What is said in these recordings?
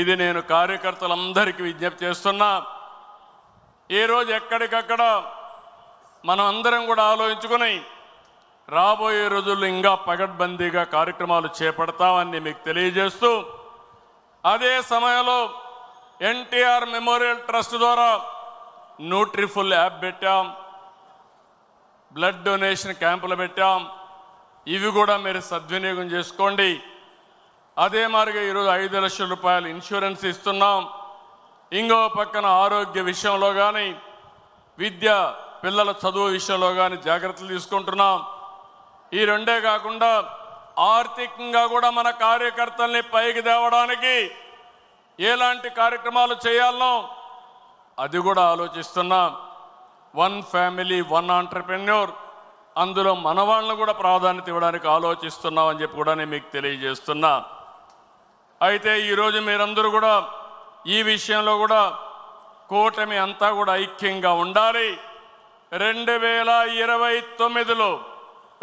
ఇది నేను కార్యకర్తలందరికీ విజ్ఞప్తి చేస్తున్నా. ఈరోజు ఎక్కడికక్కడ మనం అందరం కూడా ఆలోచించుకుని రాబోయే రోజుల్లో ఇంకా పగడ్బందీగా కార్యక్రమాలు చేపడతామని మీకు తెలియజేస్తూ, అదే సమయంలో ఎన్టీఆర్ మెమోరియల్ ట్రస్ట్ ద్వారా న్యూట్రిఫుల్ యాప్ పెట్టాం, బ్లడ్ డొనేషన్ క్యాంపులు పెట్టాం. ఇవి కూడా మీరు సద్వినియోగం చేసుకోండి. అదే మాదిరిగా ఈరోజు 5 లక్షల రూపాయలు ఇన్సూరెన్స్ ఇస్తున్నాం. ఇంకో పక్కన ఆరోగ్య విషయంలో కానీ, విద్య పిల్లల చదువు విషయంలో కానీ జాగ్రత్తలు తీసుకుంటున్నాం. ఈ రెండే కాకుండా ఆర్థికంగా కూడా మన కార్యకర్తల్ని పైకి తేవడానికి ఎలాంటి కార్యక్రమాలు చేయాలనో అది కూడా ఆలోచిస్తున్నాం. 1 ఫ్యామిలీ 1 ఎంటర్‌ప్రెన్యూర్, అందులో మన వాళ్ళను కూడా ప్రాధాన్యత ఇవ్వడానికి ఆలోచిస్తున్నాం అని చెప్పి కూడా నేను మీకు తెలియజేస్తున్నా. అయితే ఈరోజు మీరందరూ కూడా ఈ విషయంలో కూడా కూటమి అంతా కూడా ఐక్యంగా ఉండాలి. 2029లో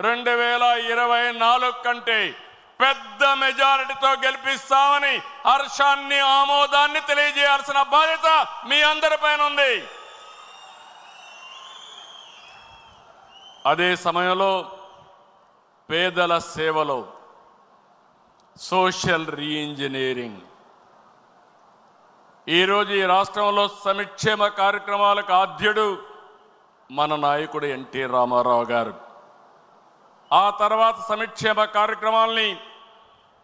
2024 కంటే పెద్ద మెజారిటీతో గెలిపిస్తామని హర్షాన్ని ఆమోదాన్ని తెలియజేయాల్సిన బాధ్యత మీ అందరిపైన ఉంది. అదే సమయంలో పేదల సేవలో సోషల్ రీఇంజనీరింగ్, ఈరోజు ఈ రాష్ట్రంలో సంక్షేమ కార్యక్రమాలకు ఆద్యుడు మన నాయకుడు ఎన్టీ రామారావు గారు. ఆ తర్వాత సంక్షేమ కార్యక్రమాల్ని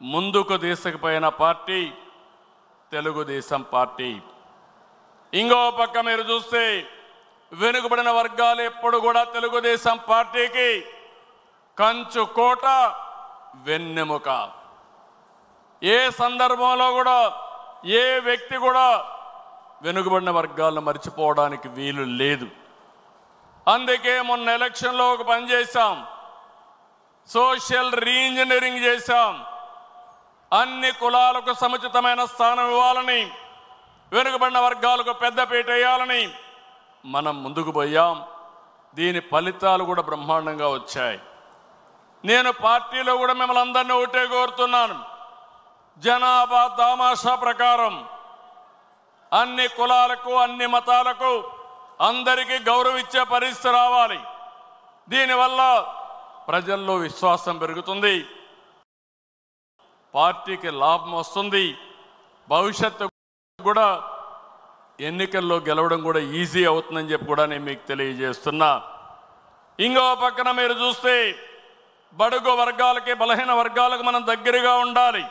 ముందుకు తీసుకుపోయిన పార్టీ తెలుగుదేశం పార్టీ. ఇంకో పక్క మీరు చూస్తే వెనుకబడిన వర్గాలు ఎప్పుడు కూడా తెలుగుదేశం పార్టీకి కంచు కోట, వెన్నెముక. ఏ సందర్భంలో కూడా ఏ వ్యక్తి కూడా వెనుకబడిన వర్గాలను మర్చిపోవడానికి వీలు లేదు. అందుకే మొన్న ఎలక్షన్లో ఒక పని చేశాం, సోషల్ రీఇంజనీరింగ్ చేశాం. అన్ని కులాలకు సముచితమైన స్థానం ఇవ్వాలని, వెనుకబడిన వర్గాలకు పెద్దపీట వేయాలని మనం ముందుకు పోయాం. దీని ఫలితాలు కూడా బ్రహ్మాండంగా వచ్చాయి. నేను పార్టీలో కూడా మిమ్మల్ని అందరినీ ఒకటే కోరుతున్నాను, జనాభా దామాషా ప్రకారం అన్ని కులాలకు అన్ని మతాలకు అందరికీ గౌరవం ఇచ్చే పరిస్థితి రావాలి. దీనివల్ల ప్రజల్లో విశ్వాసం పెరుగుతుంది, పార్టీకి లాభం వస్తుంది, భవిష్యత్తు కూడా ఎన్నికల్లో గెలవడం కూడా ఈజీ అవుతుందని చెప్పి కూడా నేను మీకు తెలియజేస్తున్నా. ఇంకో పక్కన మీరు చూస్తే బడుగు వర్గాలకి బలహీన వర్గాలకు మనం దగ్గరగా ఉండాలి.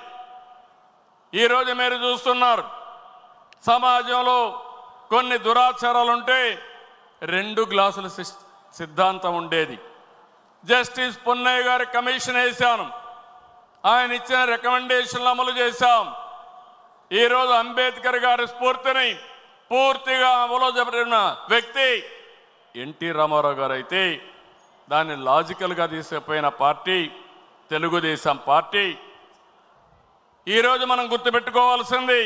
ఈరోజు మీరు చూస్తున్నారు సమాజంలో కొన్ని దురాచారాలు ఉంటే 2 గ్లాసుల సిద్ధాంతం ఉండేది. జస్టిస్ పున్నయ్య గారి కమిషన్ వేశాను, ఆయన ఇచ్చిన రికమెండేషన్లు అమలు చేశాం. ఈరోజు అంబేద్కర్ గారి స్ఫూర్తిని పూర్తిగా అమలు జరిపిన వ్యక్తి ఎన్టీ రామారావు గారు అయితే దాన్ని లాజికల్గా తీసుకుపోయిన పార్టీ తెలుగుదేశం పార్టీ. ఈరోజు మనం గుర్తుపెట్టుకోవాల్సింది,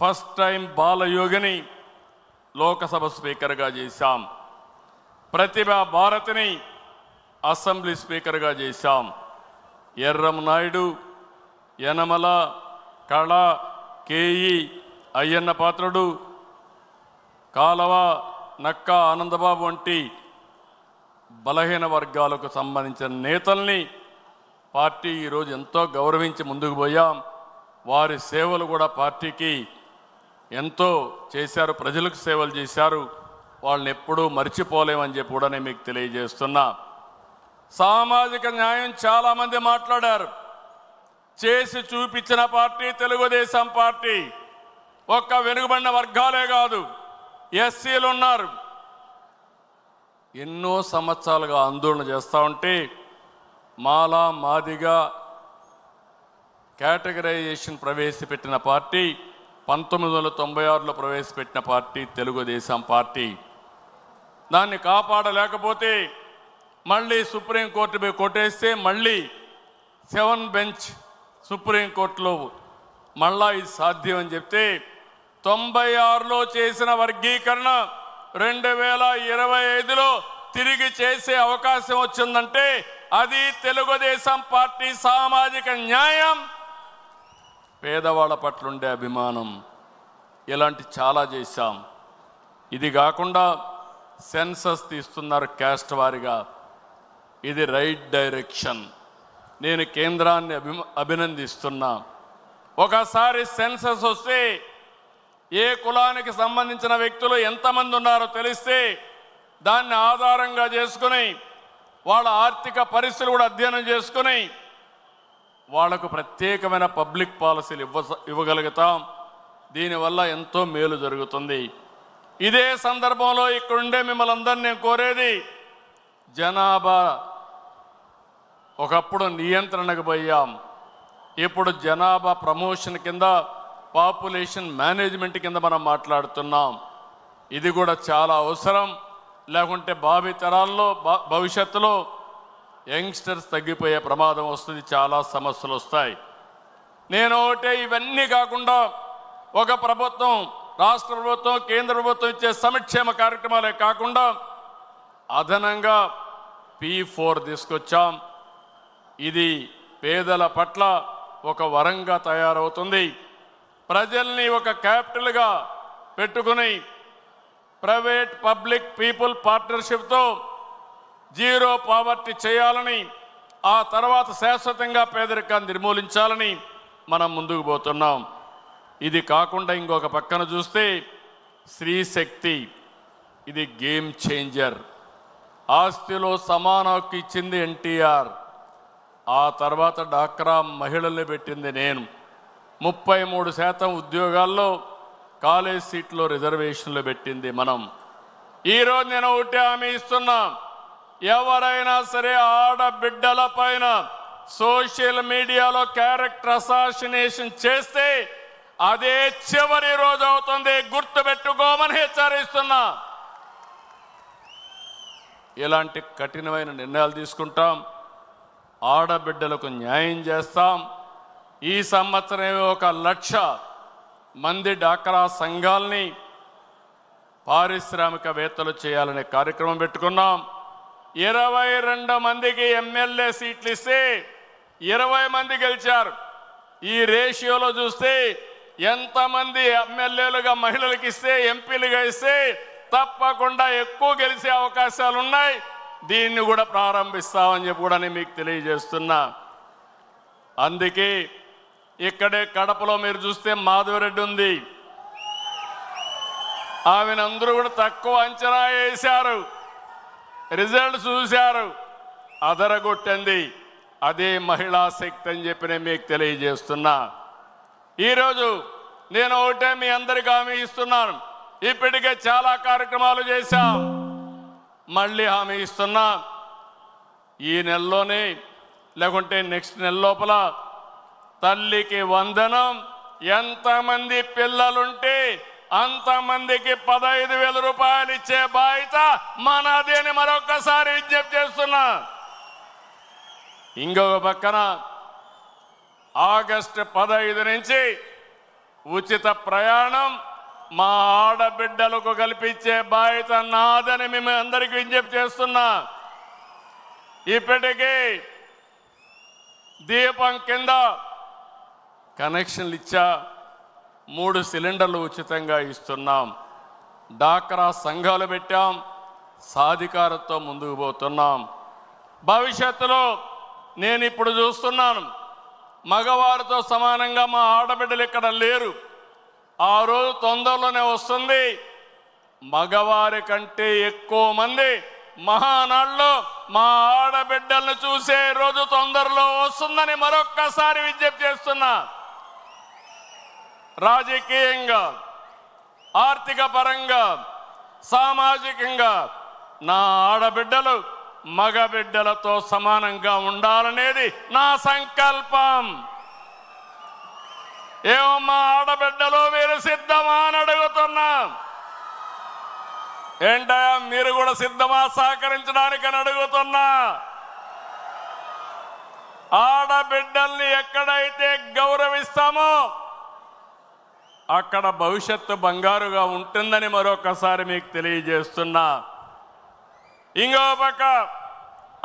ఫస్ట్ టైం బాలయోగిని లోకసభ స్పీకర్గా చేశాం, ప్రతిభా భారతిని అసెంబ్లీ స్పీకర్గా చేశాం, ఎర్రం నాయుడు, యనమల, కళ, కేఈ, అయ్యన్న పాత్రుడు, కాలవ, నక్క ఆనందబాబు వంటి బలహీన వర్గాలకు సంబంధించిన నేతల్ని పార్టీ ఈరోజు ఎంతో గౌరవించి ముందుకు పోయాం. వారి సేవలు కూడా పార్టీకి ఎంతో చేశారు, ప్రజలకు సేవలు చేశారు. వాళ్ళని ఎప్పుడూ మర్చిపోలేమని చెప్పి కూడా నేను మీకు తెలియజేస్తున్నా. సామాజిక న్యాయం చాలామంది మాట్లాడారు, చేసి చూపించిన పార్టీ తెలుగుదేశం పార్టీ. ఒక్క వెనుకబడిన వర్గాలే కాదు, ఎస్సీలు ఉన్నారు. ఎన్నో సంవత్సరాలుగా ఆందోళన చేస్తూ ఉంటే మాలా మాదిగా కేటగరైజేషన్ ప్రవేశపెట్టిన పార్టీ 1996లో ప్రవేశపెట్టిన పార్టీ తెలుగుదేశం పార్టీ. దాన్ని కాపాడలేకపోతే మళ్ళీ సుప్రీంకోర్టు పోయి కొట్టేస్తే మళ్ళీ 7 బెంచ్ సుప్రీంకోర్టులో మళ్ళా ఇది సాధ్యం అని చెప్తే 96లో చేసిన వర్గీకరణ 2025లో తిరిగి చేసే అవకాశం వచ్చిందంటే అది తెలుగుదేశం పార్టీ సామాజిక న్యాయం, పేదవాళ్ళ పట్ల ఉండే అభిమానం, ఇలాంటి చాలా చేశాం. ఇది కాకుండా సెన్సస్ తీస్తున్నారు క్యాస్ట్ వారిగా. ఇది రైట్ డైరెక్షన్. నేను కేంద్రాన్ని అభినందిస్తున్నా. ఒకసారి సెన్సస్ వస్తే ఏ కులానికి సంబంధించిన వ్యక్తులు ఎంతమంది ఉన్నారో తెలిస్తే దాన్ని ఆధారంగా చేసుకుని వాళ్ళ ఆర్థిక పరిస్థితులు కూడా అధ్యయనం చేసుకుని వాళ్లకు ప్రత్యేకమైన పబ్లిక్ పాలసీలు ఇవ్వగలుగుతాం. దీనివల్ల ఎంతో మేలు జరుగుతుంది. ఇదే సందర్భంలో ఇక్కడుండే మిమ్మల్ని అందరినీ నేను కోరేది, జనాభా ఒకప్పుడు నియంత్రణకు పోయాం, ఇప్పుడు జనాభా ప్రమోషన్ కింద, పాపులేషన్ మేనేజ్మెంట్ కింద మనం మాట్లాడుతున్నాం. ఇది కూడా చాలా అవసరం. లేకుంటే భావితరాల్లో భవిష్యత్తులో యంగ్స్టర్స్ తగ్గిపోయే ప్రమాదం వస్తుంది, చాలా సమస్యలు వస్తాయి. నేను ఒకటే, ఇవన్నీ కాకుండా ఒక ప్రభుత్వం, రాష్ట్ర ప్రభుత్వం, కేంద్ర ప్రభుత్వం ఇచ్చే సంక్షేమ కార్యక్రమాలే కాకుండా అదనంగా P4 తీసుకొచ్చాం. ఇది పేదల పట్ల ఒక వరంగా తయారవుతుంది. ప్రజల్ని ఒక క్యాపిటల్గా పెట్టుకుని ప్రైవేట్ పబ్లిక్ పీపుల్ పార్ట్నర్షిప్తో జీరో పావర్టీ చేయాలని, ఆ తర్వాత శాశ్వతంగా పేదరికాన్ని నిర్మూలించాలని మనం ముందుకు పోతున్నాం. ఇది కాకుండా ఇంకొక పక్కన చూస్తే స్త్రీ శక్తి, ఇది గేమ్ చేంజర్. ఆస్తిలో సమాన హక్కు ఇచ్చింది ఎన్టీఆర్, ఆ తర్వాత డాక్రా మహిళల్ని పెట్టింది నేను. 33% ఉద్యోగాల్లో, కాలేజ్ సీట్లో రిజర్వేషన్లు పెట్టింది మనం. ఈరోజు నేను ఒకటే హామీ ఇస్తున్నా, ఎవరైనా సరే ఆడబిడ్డల పైన సోషల్ మీడియాలో క్యారెక్టర్ అసాసినేషన్ చేస్తే అదే చివరి రోజు అవుతుంది, గుర్తుపెట్టుకోమని హెచ్చరిస్తున్నా. ఇలాంటి కఠినమైన నిర్ణయాలు తీసుకుంటాం, ఆడబిడ్డలకు న్యాయం చేస్తాం. ఈ సంవత్సరం 1,00,000 మంది డాక్రా సంఘాలని పారిశ్రామికవేత్తలు చేయాలనే కార్యక్రమం పెట్టుకున్నాం. 22 మందికి ఎమ్మెల్యే సీట్లు ఇస్తే 20 మంది గెలిచారు. ఈ రేషియోలో చూస్తే ఎంతమంది ఎమ్మెల్యేలుగా మహిళలకు ఇస్తే, ఎంపీలుగా ఇస్తే తప్పకుండా ఎక్కువ గెలిచే అవకాశాలు ఉన్నాయి. దీన్ని కూడా ప్రారంభిస్తామని చెప్పి కూడా నేను మీకు తెలియజేస్తున్నా. అందుకే ఇక్కడే కడపలో మీరు చూస్తే మాధవరెడ్డి ఉంది, ఆమెనందరూ కూడా తక్కువ అంచనా వేశారు, రిజల్ట్ చూశారు, అదరగొట్టింది. అదే మహిళా శక్తి అని చెప్పి నేను మీకు తెలియజేస్తున్నా. ఈరోజు నేను ఒకటే మీ అందరికీ హామీ ఇస్తున్నాను, ఇప్పటికే చాలా కార్యక్రమాలు చేశాం, మళ్ళీ హామీ ఇస్తున్నా. ఈ నెలలోనే లేకుంటే నెక్స్ట్ నెల లోపల తల్లికి వందనం, ఎంతమంది పిల్లలుంటే అంతమందికి 15,000 రూపాయలు ఇచ్చే బాధ్యత మనదేని మరొకసారి విజ్ఞప్తి చేస్తున్నా. ఇంకొక పక్కన ఆగస్టు 15 నుంచి ఉచిత ప్రయాణం మా ఆడబిడ్డలకు కల్పించే బాధ్యత నాదని మేము అందరికీ విజ్ఞప్తి చేస్తున్నా. ఇప్పటికీ దీపం కింద కనెక్షన్లు ఇచ్చా, 3 సిలిండర్లు ఉచితంగా ఇస్తున్నాం. డాక్రా సంఘాలు పెట్టాం, సాధికారతో ముందుకు పోతున్నాం. భవిష్యత్తులో నేను ఇప్పుడు చూస్తున్నాను, మగవారితో సమానంగా మా ఆడబిడ్డలు ఇక్కడ లేరు. ఆ రోజు తొందరలోనే వస్తుంది. మగవారి కంటే ఎక్కువ మంది మహానాడులో మా ఆడబిడ్డలను చూసే రోజు తొందరలో వస్తుందని మరొక్కసారి విజ్ఞప్తి చేస్తున్నా. రాజకీయంగా, ఆర్థిక పరంగా, సామాజికంగా నా ఆడబిడ్డలు మగబిడ్డలతో సమానంగా ఉండాలనేది నా సంకల్పం. ఏమో మా ఆడబిడ్డలు మీరు సిద్ధమా అని అడుగుతున్నా. ఏంటయ్యా మీరు కూడా సిద్ధమా సహకరించడానికి అని అడుగుతున్నా. ఆడబిడ్డల్ని ఎక్కడైతే గౌరవిస్తామో అక్కడ భవిష్యత్తు బంగారుగా ఉంటుందని మరొకసారి మీకు తెలియజేస్తున్నా. ఇంకో పక్క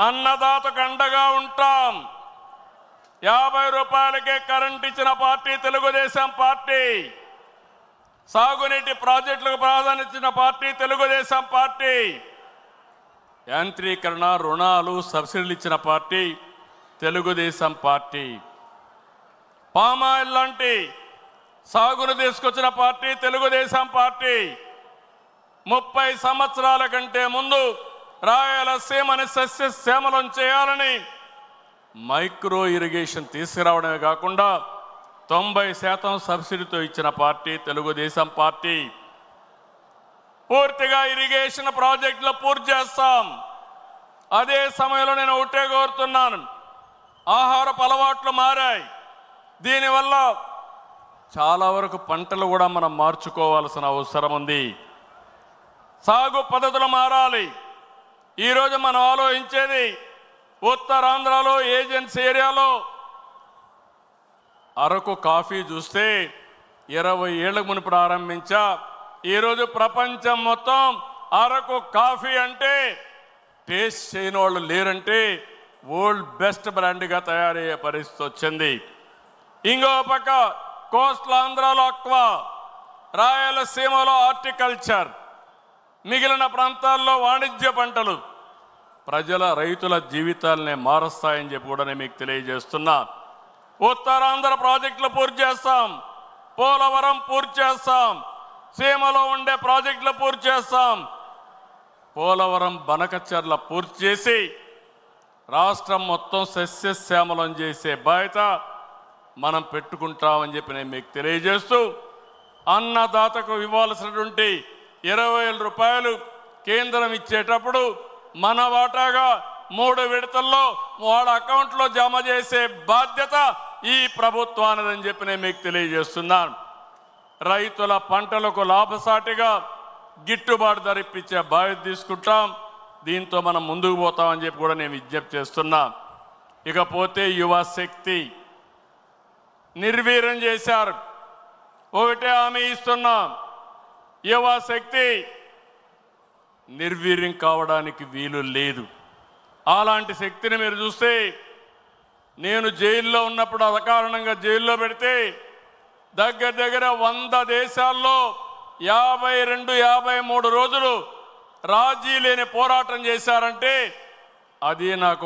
అన్నదాతకు అండగా ఉంటాం. 50 రూపాయలకే కరెంట్ ఇచ్చిన పార్టీ తెలుగుదేశం పార్టీ. సాగునీటి ప్రాజెక్టులకు ప్రాధాన్యత ఇచ్చిన పార్టీ తెలుగుదేశం పార్టీ. యాంత్రీకరణ, రుణాలు, సబ్సిడీలు ఇచ్చిన పార్టీ తెలుగుదేశం పార్టీ. పామాయిల్ లాంటి సాగును తీసుకొచ్చిన పార్టీ తెలుగుదేశం పార్టీ. 30 సంవత్సరాల కంటే ముందు రాయలసీమని సస్యశ్యామలం చేయాలని మైక్రో ఇరిగేషన్ తీసుకురావడమే కాకుండా 90% సబ్సిడీతో ఇచ్చిన పార్టీ తెలుగుదేశం పార్టీ. పూర్తిగా ఇరిగేషన్ ప్రాజెక్టులు పూర్తి చేస్తాం. అదే సమయంలో నేను ఒకటే కోరుతున్నాను, ఆహారపు అలవాట్లు మారాయి. దీనివల్ల చాలా వరకు పంటలు కూడా మనం మార్చుకోవాల్సిన అవసరం ఉంది. సాగు పద్ధతులు మారాలి. ఈరోజు మనం ఆలోచించేది ఉత్తరాంధ్రలో ఏజెన్సీ ఏరియాలో అరకు కాఫీ చూస్తే 20 ఏళ్ల మునుపు ప్రారంభించా. ఈరోజు ప్రపంచం మొత్తం అరకు కాఫీ అంటే టేస్ట్ చేయని వాళ్ళు లేరంటే వరల్డ్ బెస్ట్ బ్రాండ్గా తయారయ్యే పరిస్థితి వచ్చింది. ఇంకో పక్క కోస్టల్ ఆంధ్రాలో అక్వా, రాయలసీమలో హార్టికల్చర్, మిగిలిన ప్రాంతాల్లో వాణిజ్య పంటలు రైతుల జీవితాలనే మారుస్తాయని చెప్పి కూడా నేను మీకు తెలియజేస్తున్నా. ఉత్తరాంధ్ర ప్రాజెక్టులు పూర్తి చేస్తాం, పోలవరం పూర్తి చేస్తాం, సీమలో ఉండే ప్రాజెక్టులు పూర్తి చేస్తాం. పోలవరం బనకచర్ల పూర్తి చేసి రాష్ట్రం మొత్తం సస్యశ్యామలం చేసే బాధ్యత మనం పెట్టుకుంటామని చెప్పి నేను మీకు తెలియజేస్తూ, అన్నదాతకు ఇవ్వాల్సినటువంటి 20,000 రూపాయలు కేంద్రం ఇచ్చేటప్పుడు మన వాటాగా 3 విడతల్లో వాళ్ళ అకౌంట్లో జమ చేసే బాధ్యత ఈ ప్రభుత్వానిదని చెప్పి నేను మీకు తెలియజేస్తున్నాను. రైతుల పంటలకు లాభసాటిగా గిట్టుబాటు ధర ఇప్పించే బాధ్యత తీసుకుంటాం. దీంతో మనం ముందుకు పోతామని చెప్పి కూడా నేను విజ్ఞప్తి చేస్తున్నా. ఇకపోతే యువశక్తి నిర్వీర్యం చేశారు. ఒకటే హామీ ఇస్తున్నాం, యువశక్తి నిర్వీర్యం కావడానికి వీలు లేదు. అలాంటి శక్తిని మీరు చూస్తే, నేను జైల్లో ఉన్నప్పుడు అకారణంగా జైల్లో పెడితే దగ్గర 100 దేశాల్లో 52-53 రోజులు రాజీ లేని పోరాటం చేశారంటే అది నాకు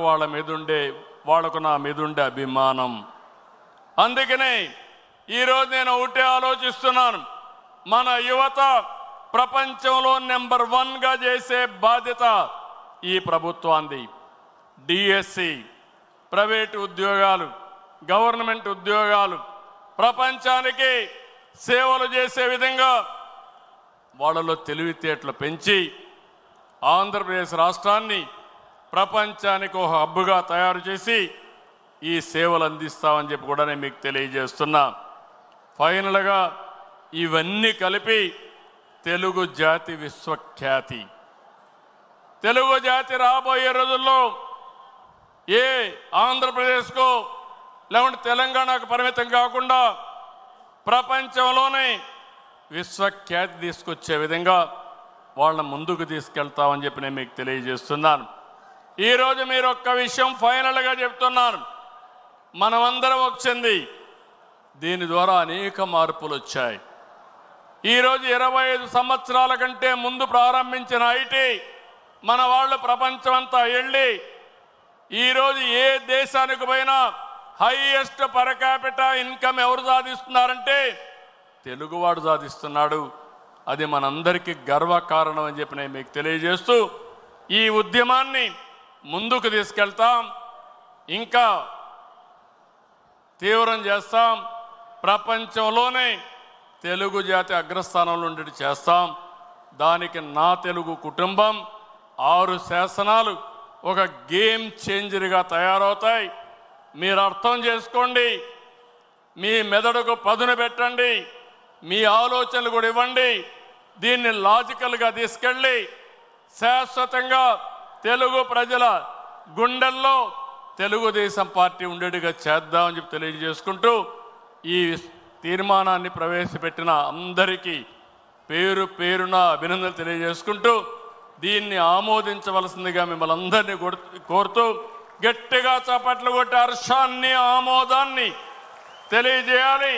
వాళ్లకు నా మీద ఉండే అభిమానం. అందుకనే ఈరోజు నేను ఒకటే ఆలోచిస్తున్నాను, మన యువత ప్రపంచంలో నెంబర్ 1గా చేసే బాధ్యత ఈ ప్రభుత్వాన్ని. డిఎస్సి, ప్రైవేటు ఉద్యోగాలు, గవర్నమెంట్ ఉద్యోగాలు ప్రపంచానికి సేవలు చేసే విధంగా వాళ్ళలో తెలివితేటలు పెంచి ఆంధ్రప్రదేశ్ రాష్ట్రాన్ని ప్రపంచానికి ఒక హబ్బుగా తయారు చేసి ఈ సేవలు అందిస్తామని చెప్పి కూడా నేను మీకు తెలియజేస్తున్నా. ఫైనల్గా ఇవన్నీ కలిపి తెలుగు జాతి విశ్వఖ్యాతి, తెలుగు జాతి రాబోయే రోజుల్లో ఏ ఆంధ్రప్రదేశ్కో లేకుంటే తెలంగాణకు పరిమితం కాకుండా ప్రపంచంలోనే విశ్వఖ్యాతి తీసుకొచ్చే విధంగా వాళ్ళని ముందుకు తీసుకెళ్తామని చెప్పి నేను మీకు తెలియజేస్తున్నాను. ఈరోజు మీరు ఒక్క విషయం ఫైనల్గా చెప్తున్నాను, మనమందరం వచ్చింది దీని ద్వారా అనేక మార్పులు వచ్చాయి. ఈరోజు 25 సంవత్సరాల కంటే ముందు ప్రారంభించిన ఐటీ మన వాళ్ళు ప్రపంచమంతా వెళ్ళి ఈరోజు ఏ దేశానికి పోయినా హైయెస్ట్ పర్ క్యాపిటల్ ఇన్కమ్ ఎవరు సాధిస్తున్నారంటే తెలుగువాడు సాధిస్తున్నాడు. అది మనందరికీ గర్వకారణం అని చెప్పి నేను మీకు తెలియజేస్తూ ఈ ఉద్యమాన్ని ముందుకు తీసుకెళ్తాం, ఇంకా తీవ్రం చేస్తాం. ప్రపంచంలోనే తెలుగు జాతి అగ్రస్థానంలో ఉండేది చేస్తాం. దానికి నా తెలుగు కుటుంబం 6 శాసనాలు ఒక గేమ్ చేంజర్గా తయారవుతాయి. మీరు అర్థం చేసుకోండి, మీ మెదడుకు పదును పెట్టండి, మీ ఆలోచనలు కూడా ఇవ్వండి. దీన్ని లాజికల్గా తీసుకెళ్ళి శాశ్వతంగా తెలుగు ప్రజల గుండెల్లో తెలుగుదేశం పార్టీ ఉండేట్టుగా చేద్దామని చెప్పి తెలియజేసుకుంటూ ఈ తీర్మానాన్ని ప్రవేశపెట్టిన అందరికీ పేరు పేరున అభినందనలు తెలియజేసుకుంటూ దీన్ని ఆమోదించవలసిందిగా మిమ్మల్ని అందరినీ కోరుతూ గట్టిగా చప్పట్లు కొట్టి హర్షాన్ని ఆమోదాన్ని తెలియజేయాలి.